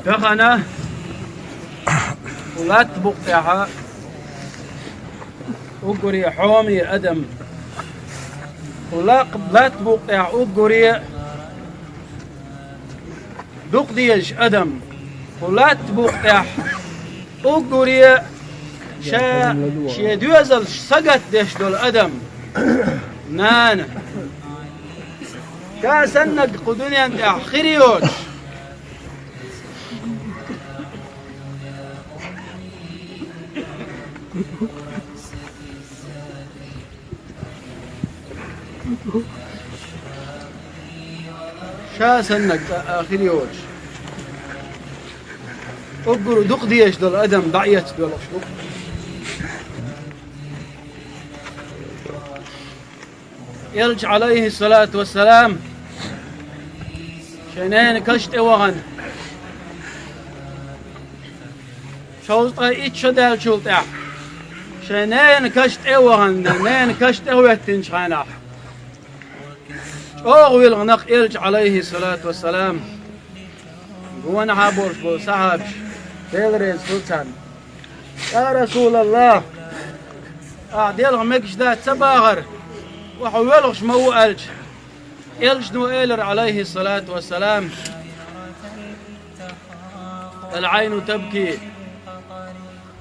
تخنا ولا تبقيها أقري حومي أدم ولا تبقيها أقري دقديش أدم ولا تبقيها أقري شا دوزل سقط ديش دول أدم نانا كاسنك قدنيا انت خريوش شاسنك خريوش اقروا دق ديش دول ادم ضعيت دول شو يرجع عليه الصلاة والسلام شنين كشت اوغن شوطة ايت شدال شوطة شنين كشت اوغن نين كشت اوغتن شخانح اوغوي الغنق يرجع عليه الصلاة والسلام وانا حابورش بو صحابش تغريز سلطان يا رسول الله اعديلهم مكش دات سباغر وحولغش مو ألج إلج نو إيلر عليه الصلاة والسلام العين تبكي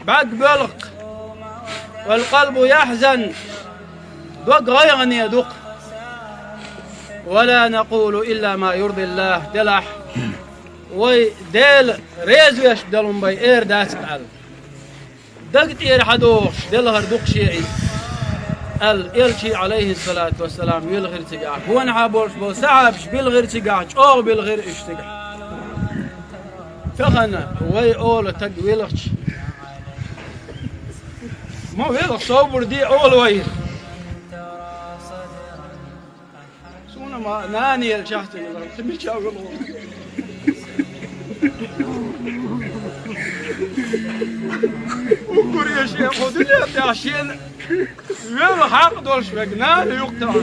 بعد بلق والقلب يحزن دق غيغن يدق ولا نقول إلا ما يرضي الله دلح ويديل ريزو يشدلهم بي إير داسكال دقت إير حدوش دلهر دق شيعي الإلشي عليه الصلاة والسلام يلغير تقع هو نعبورش بو سعبش بالغير تقع أو بالغير اشتقع فخنا وي أول تقويلش ما ويلغ صوبر دي أول وي سونا ما ناني الشحت تمشي أقول وقر يا شيخ ودنيا تعشين يلا حق دولش بقنان يقطع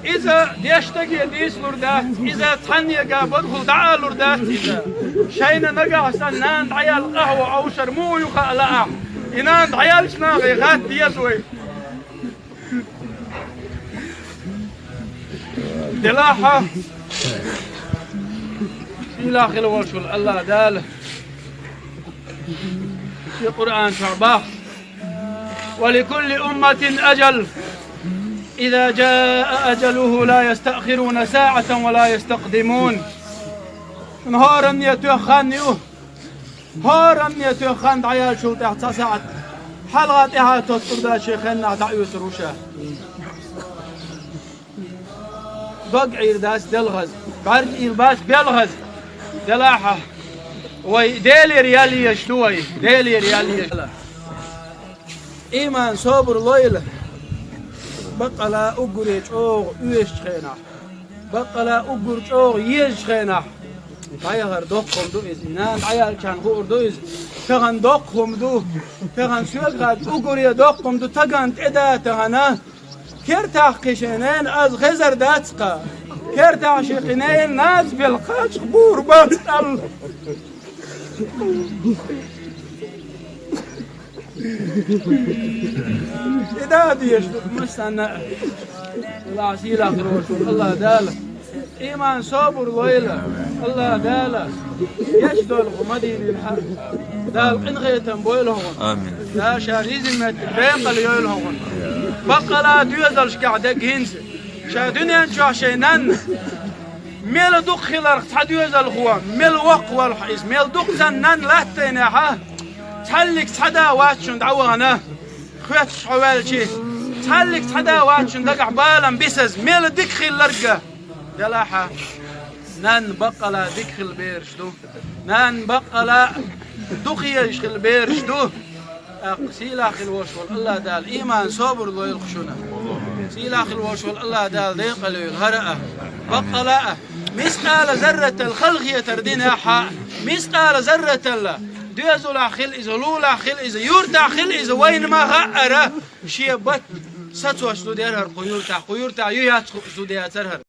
إذا ديشتقي ديس لردات إذا تحني قابض خل دعا لردات إذا شينا نقع سنان دعيال قهوة أو شرمو يقع لأ إنان دعيال شناغي غات ديزوي دلاحة سيلا خلوة شل الله داله في القرآن شعباه ولكل أمة أجل إذا جاء أجله لا يستأخرون ساعة ولا يستقدمون نهارا يتوخان هارا يتوخان دعيال شو تحت ساعة حلقة إحاطة تردى شيخنا دعيو سروشة بقعير داس دلغز برجير باس بيلغز دلاحة ويديلي ريالي يشتوي ديلي ريالي يشتوي إيمان صبر ليلة بقلا أقريج أوغ يش خينا بقلا أقريج أوغ يش خينا تايغر دوقهم دو إز إنان عيال كان غور دو إز تغن دوقهم دو تغن سيوغاد أقري دوقهم دو تغن إدا تغنا كيرتاح كشنين أز غزر داتسقا كيرتاح شيقنين ناس بالقاش بور بطل إذا ديش مستنى العسيلة خروش الله داله إيمان صبر ليلة الله داله يشدل مدين الحرب دال إنغيتم بويلهم آمين دا شاريزي مت بيقل يولهم بقلا ديوزل شقعدك هنس شا دنيا شو شينان ميل دوق خلار تحديوزل خوان ميل وق والحيس ميل دوق زنان لاتينها تحلك تحدا واتشون دعوانا خوات حوالشي تحلك تحدا واتشون دقع بالا بيسز ميل دكخل لرقة دلاحة نان بقلا دكخل بيرشدو نان بقلا دقيش خل بيرشدو سيلا خل وشول الله دال إيمان صبر لو يلخشونا سيلا خل وشول الله دال ديق لو يغرقه بقلا مثقال ذرة الخلق يتردينها حق مثقال ذرة الله دوزو لا خل إذا لولا خل إذا يورتا خل إذا وين ما غأره شيء بط ستوش دو ديرهر قيورتا يويات دو دياترهر